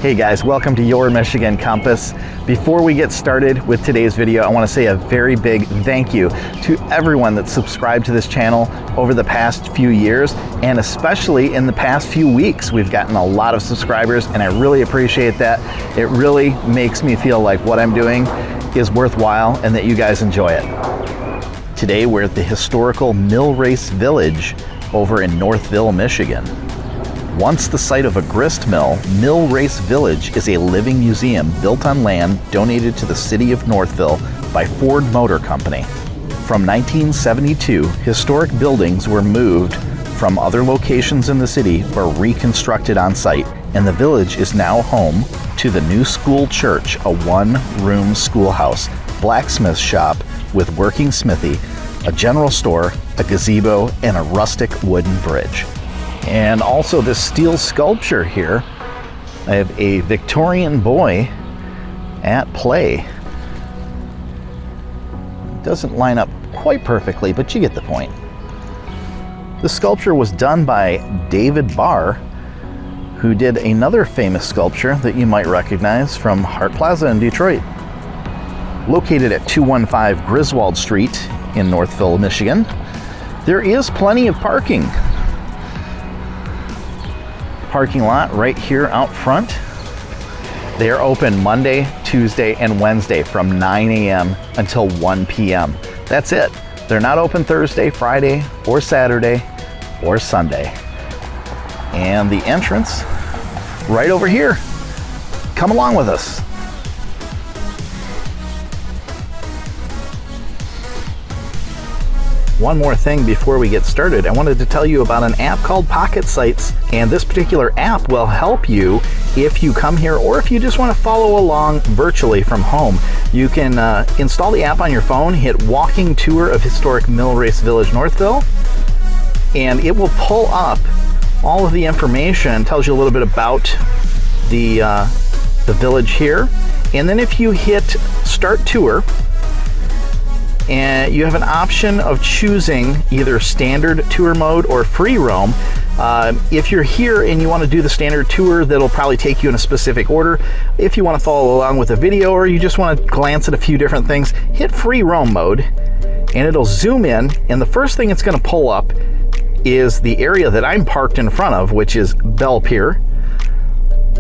Hey guys, welcome to your Michigan Compass. Before we get started with today's video, I want to say a very big thank you to everyone that subscribed to this channel over the past few years, and especially in the past few weeks. We've gotten a lot of subscribers, and I really appreciate that. It really makes me feel like what I'm doing is worthwhile and that you guys enjoy it. Today we're at the historical Mill Race Village over in Northville, Michigan. Once the site of a grist mill, Mill Race Village is a living museum built on land donated to the city of Northville by Ford Motor Company. From 1972, historic buildings were moved from other locations in the city or reconstructed on site, and the village is now home to the new school church, a one-room schoolhouse, blacksmith shop with working smithy, a general store, a gazebo, and a rustic wooden bridge. And also this steel sculpture here, I have a Victorian boy at play. It doesn't line up quite perfectly, but you get the point. The sculpture was done by David Barr, who did another famous sculpture that you might recognize from Hart Plaza in Detroit. Located at 215 Griswold Street in Northville, Michigan, there is plenty of parking. Parking lot right here out front. They are open Monday, Tuesday, and Wednesday from 9 a.m. until 1 p.m. That's it. They're not open Thursday, Friday, or Saturday, or Sunday. And the entrance right over here. Come along with us. One more thing before we get started, I wanted to tell you about an app called Pocket Sites, and this particular app will help you if you come here or if you just want to follow along virtually from home. You can install the app on your phone, hit Walking Tour of Historic Mill Race Village, Northville, and it will pull up all of the information, tells you a little bit about the village here, and then if you hit Start Tour, and you have an option of choosing either standard tour mode or free roam. If you're here and you want to do the standard tour, that'll probably take you in a specific order. If you want to follow along with a video or you just want to glance at a few different things, hit free roam mode and it'll zoom in, and the first thing it's going to pull up is the area that I'm parked in front of, which is Pier.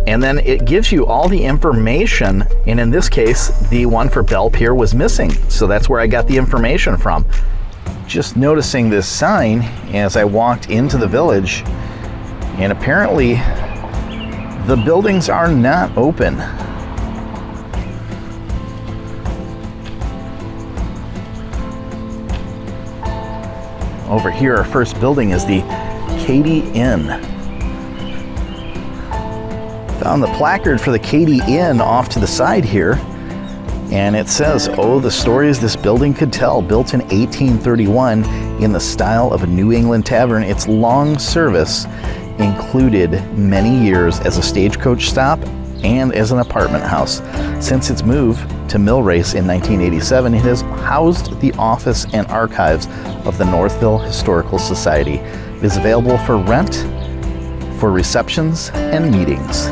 And then it gives you all the information, and in this case, the one for Pier was missing, so that's where I got the information from. Just noticing this sign as I walked into the village, and apparently the buildings are not open. Over here, our first building is the Katy Inn. Found the placard for the Katy Inn off to the side here, and it says, "Oh, the stories this building could tell, built in 1831 in the style of a New England tavern. Its long service included many years as a stagecoach stop and as an apartment house. Since its move to Mill Race in 1987, it has housed the office and archives of the Northville Historical Society. It is available for rent for receptions and meetings."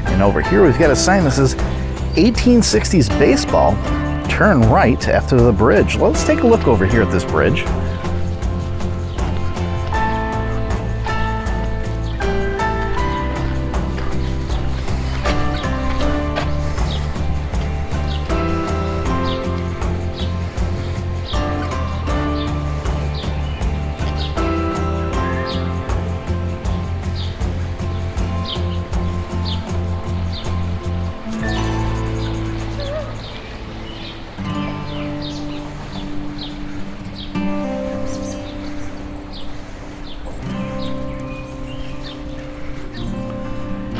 And over here we've got a sign that says 1860s baseball, turn right after the bridge. Let's take a look over here at this bridge.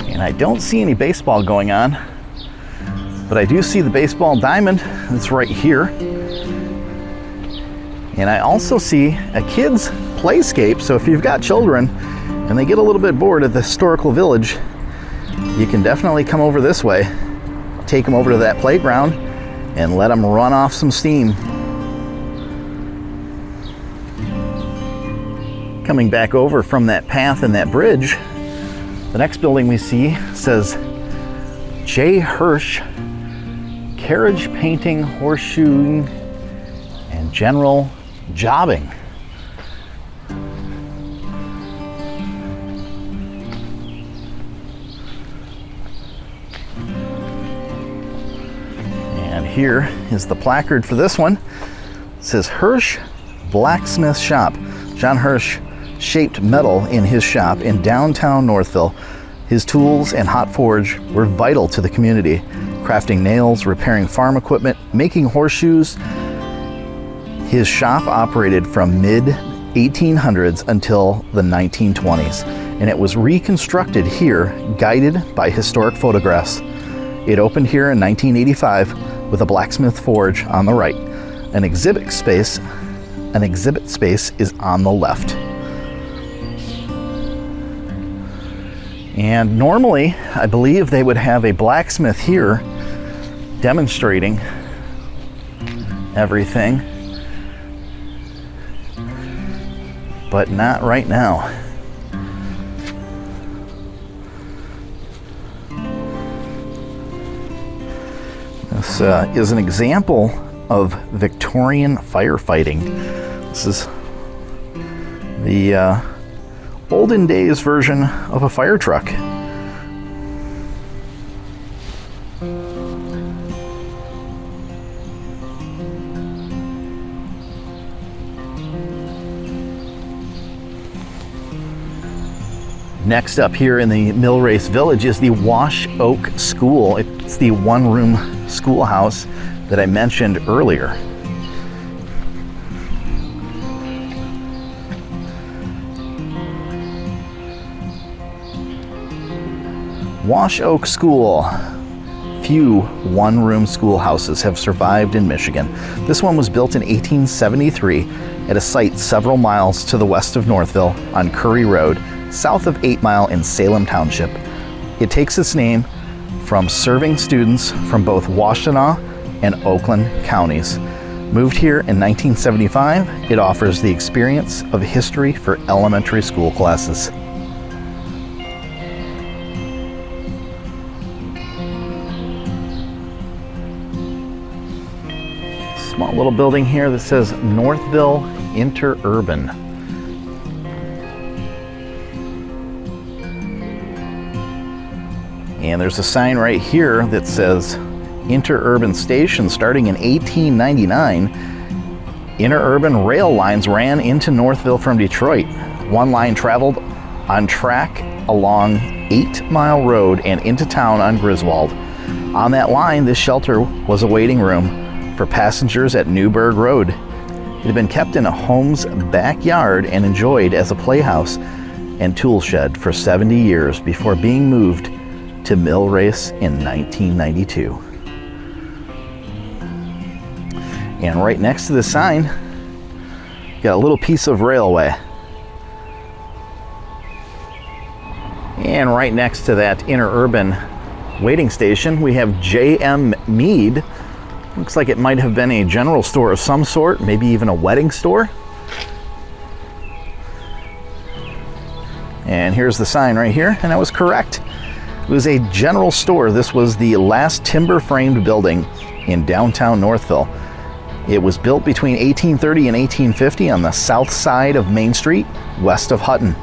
And I don't see any baseball going on, but I do see the baseball diamond that's right here. And I also see a kids' playscape, so if you've got children and they get a little bit bored at the historical village, you can definitely come over this way take them over to that playground and let them run off some steam. Coming back over from that path and that bridge, the next building we see says J. Hirsch Carriage Painting, Horseshoeing, and General Jobbing. And here is the placard for this one. It says Hirsch Blacksmith Shop. John Hirsch shaped metal in his shop in downtown Northville. His tools and hot forge were vital to the community, crafting nails, repairing farm equipment, making horseshoes. His shop operated from mid-1800s until the 1920s, and it was reconstructed here, guided by historic photographs. It opened here in 1985 with a blacksmith forge on the right. An exhibit space is on the left. And normally, I believe they would have a blacksmith here demonstrating everything, but not right now. This is an example of Victorian firefighting. This is the olden days version of a fire truck. Next up here in the Millrace Village is the Wash Oak School. It's the one-room schoolhouse that I mentioned earlier. Wash Oak School. Few one-room schoolhouses have survived in Michigan. This one was built in 1873 at a site several miles to the west of Northville on Curry Road, south of 8 Mile in Salem Township. It takes its name from serving students from both Washtenaw and Oakland counties. Moved here in 1975, it offers the experience of history for elementary school classes. Small little building here that says Northville Interurban. And there's a sign right here that says Interurban Station. Starting in 1899, interurban rail lines ran into Northville from Detroit. One line traveled on track along 8 Mile Road and into town on Griswold. On that line, this shelter was a waiting room for passengers at Newburgh Road. It had been kept in a home's backyard and enjoyed as a playhouse and tool shed for 70 years before being moved to Millrace in 1992. And right next to the sign, got a little piece of railway. And right next to that interurban waiting station, we have J.M. Mead. Looks like it might have been a general store of some sort, maybe even a wedding store. And here's the sign right here, and I was correct. It was a general store. This was the last timber-framed building in downtown Northville. It was built between 1830 and 1850 on the south side of Main Street, west of Hutton.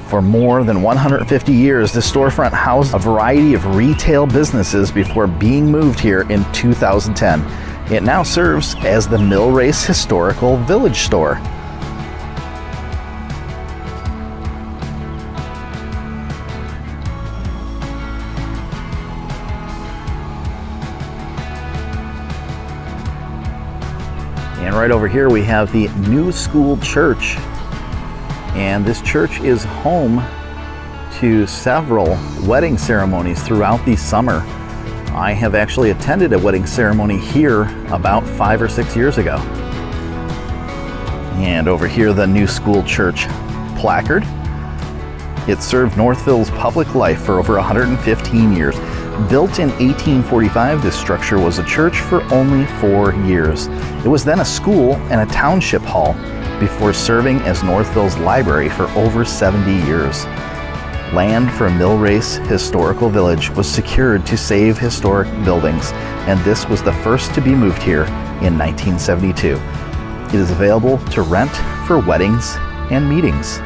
For more than 150 years, this storefront housed a variety of retail businesses before being moved here in 2010. It now serves as the Millrace Historical Village Store. And right over here we have the New School Church. And this church is home to several wedding ceremonies throughout the summer. I have actually attended a wedding ceremony here about 5 or 6 years ago. And over here, the New School Church placard. It served Northville's public life for over 115 years. Built in 1845, this structure was a church for only 4 years. It was then a school and a township hall before serving as Northville's library for over 70 years. Land for Mill Race Historical Village was secured to save historic buildings, and this was the first to be moved here in 1972. It is available to rent for weddings and meetings.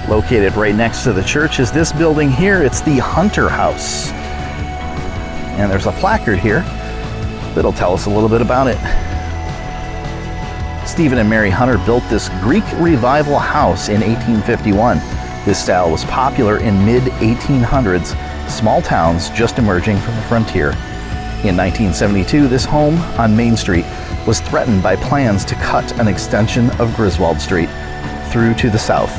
Located right next to the church is this building here. It's the Hunter House. And there's a placard here that'll tell us a little bit about it. Stephen and Mary Hunter built this Greek Revival house in 1851. This style was popular in mid-1800s, small towns just emerging from the frontier. In 1972, this home on Main Street was threatened by plans to cut an extension of Griswold Street through to the south.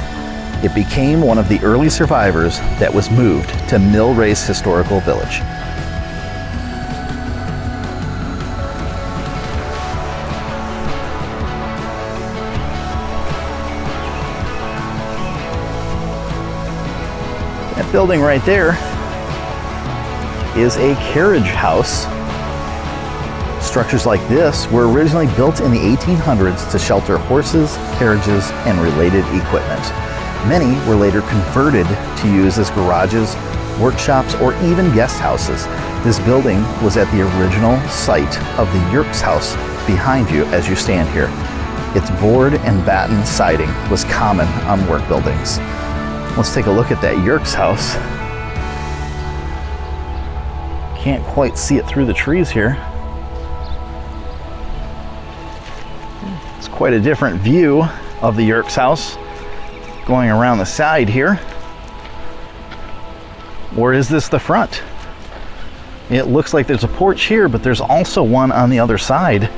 It became one of the early survivors that was moved to Mill Race Historical Village. That building right there is a carriage house. Structures like this were originally built in the 1800s to shelter horses, carriages, and related equipment. Many were later converted to use as garages, workshops, or even guest houses. This building was at the original site of the Yates House behind you as you stand here. Its board and batten siding was common on work buildings. Let's take a look at that Yates House. Can't quite see it through the trees here. It's quite a different view of the Yates House going around the side here. Or is this the front? It looks like there's a porch here, but there's also one on the other side.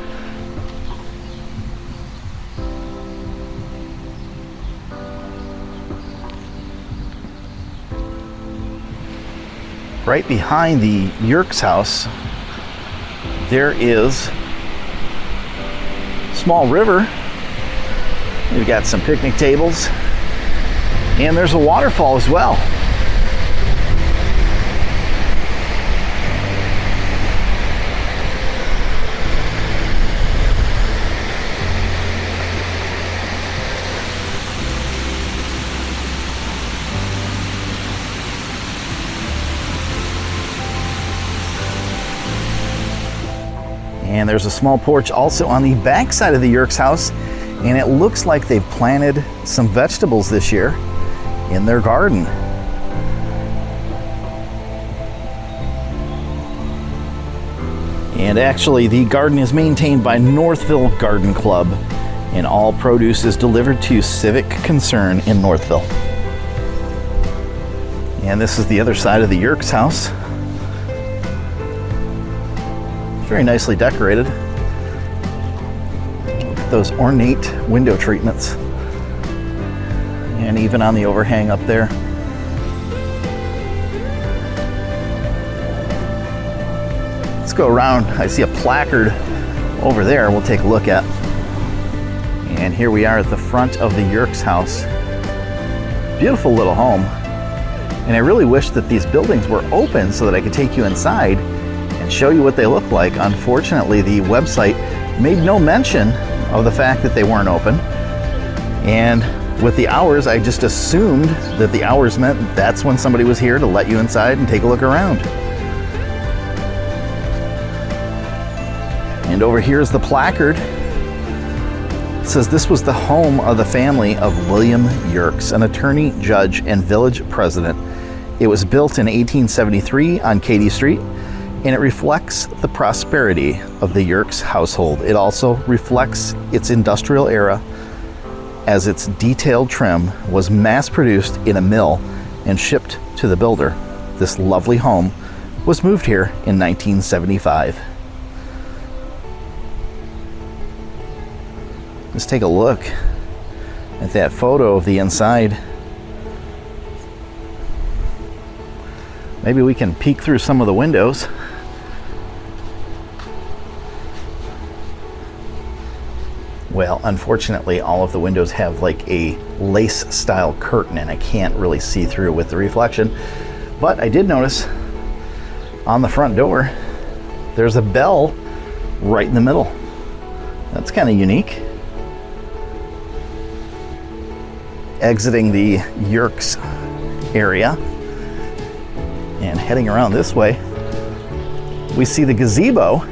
Right behind the Yates House, there is a small river. We've got some picnic tables, and there's a waterfall as well. And there's a small porch also on the back side of the Yates House, and it looks like they've planted some vegetables this year in their garden. And actually, the garden is maintained by Northville Garden Club, and all produce is delivered to Civic Concern in Northville. And this is the other side of the Yates House. Very nicely decorated. Those ornate window treatments. And even on the overhang up there. Let's go around. I see a placard over there we'll take a look at. And here we are at the front of the Yates House. Beautiful little home. And I really wish that these buildings were open so that I could take you inside and show you what they look like. Unfortunately, the website made no mention of the fact that they weren't open. And with the hours, I just assumed that the hours meant that's when somebody was here to let you inside and take a look around. And over here is the placard. It says this was the home of the family of William Yerkes, an attorney, judge, and village president. It was built in 1873 on Katy Street, and it reflects the prosperity of the Yerkes household. It also reflects its industrial era, as its detailed trim was mass-produced in a mill and shipped to the builder. This lovely home was moved here in 1975. Let's take a look at that photo of the inside. Maybe we can peek through some of the windows. Well, unfortunately, all of the windows have like a lace style curtain and I can't really see through with the reflection. But I did notice on the front door, there's a bell right in the middle. That's kind of unique. Exiting the Yerkes area and heading around this way, we see the gazebo.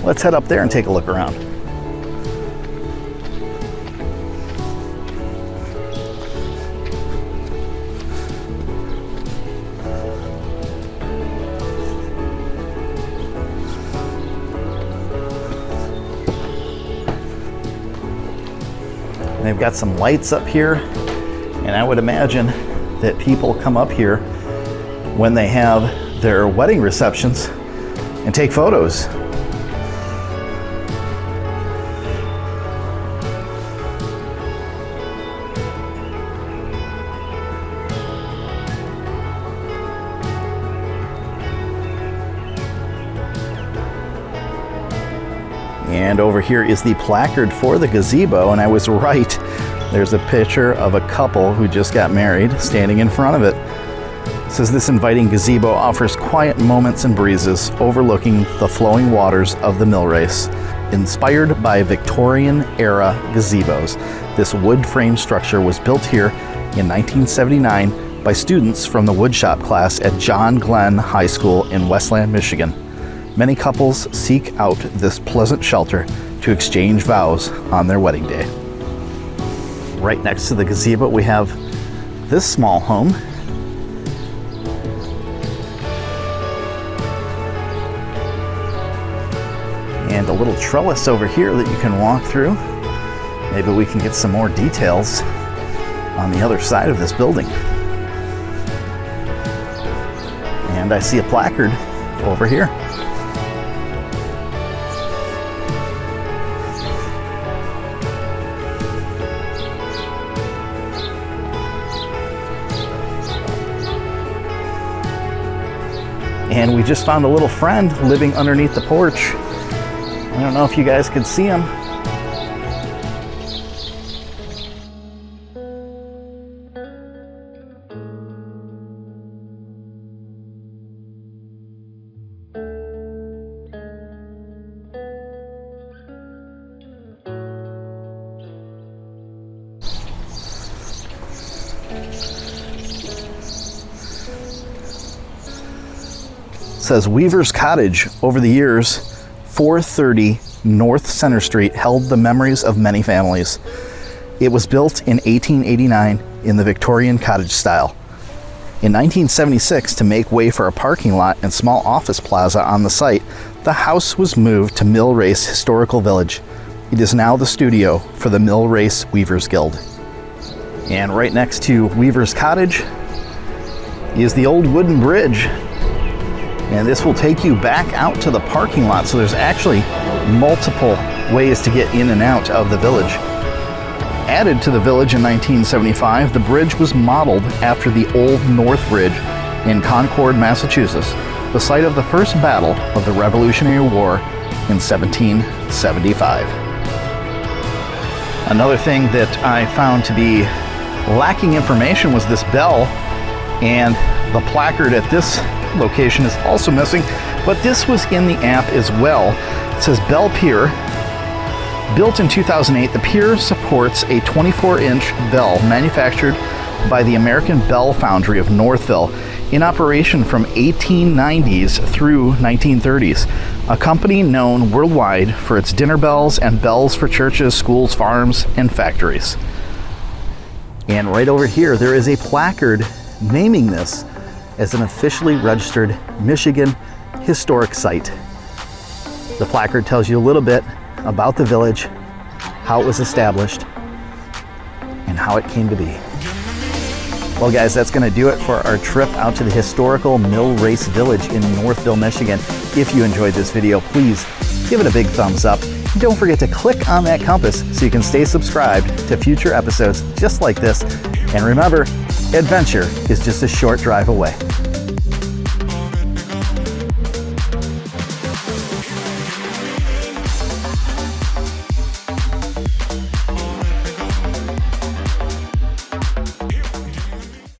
Let's head up there and take a look around. They've got some lights up here, and I would imagine that people come up here when they have their wedding receptions and take photos. And over here is the placard for the gazebo, and I was right. There's a picture of a couple who just got married standing in front of it. It says this inviting gazebo offers quiet moments and breezes overlooking the flowing waters of the mill race. Inspired by Victorian-era gazebos, this wood frame structure was built here in 1979 by students from the woodshop class at John Glenn High School in Westland, Michigan. Many couples seek out this pleasant shelter to exchange vows on their wedding day. Right next to the gazebo, we have this small home. And a little trellis over here that you can walk through. Maybe we can get some more details on the other side of this building. And I see a placard over here. And we just found a little friend living underneath the porch. I don't know if you guys could see him. It says Weaver's Cottage. Over the years, 430 North Center Street held the memories of many families. It was built in 1889 in the Victorian cottage style. In 1976, to make way for a parking lot and small office plaza on the site, the house was moved to Mill Race Historical Village. It is now the studio for the Mill Race Weavers Guild. And right next to Weaver's Cottage is the old wooden bridge. And this will take you back out to the parking lot. So there's actually multiple ways to get in and out of the village. Added to the village in 1975, the bridge was modeled after the Old North Bridge in Concord, Massachusetts, the site of the first battle of the Revolutionary War in 1775. Another thing that I found to be lacking information was this bell, and the placard at this location is also missing, but this was in the app as well. It says Bell Pier. Built in 2008, the Pier supports a 24-inch bell manufactured by the American Bell Foundry of Northville, in operation from 1890s through 1930s. A company known worldwide for its dinner bells and bells for churches, schools, farms, and factories. And right over here, there is a placard naming this as an officially registered Michigan historic site. The placard tells you a little bit about the village, how it was established, and how it came to be. Well guys, that's going to do it for our trip out to the historical Mill Race Village in Northville, Michigan. If you enjoyed this video, please give it a big thumbs up. Don't forget to click on that compass so you can stay subscribed to future episodes just like this. And remember, adventure is just a short drive away.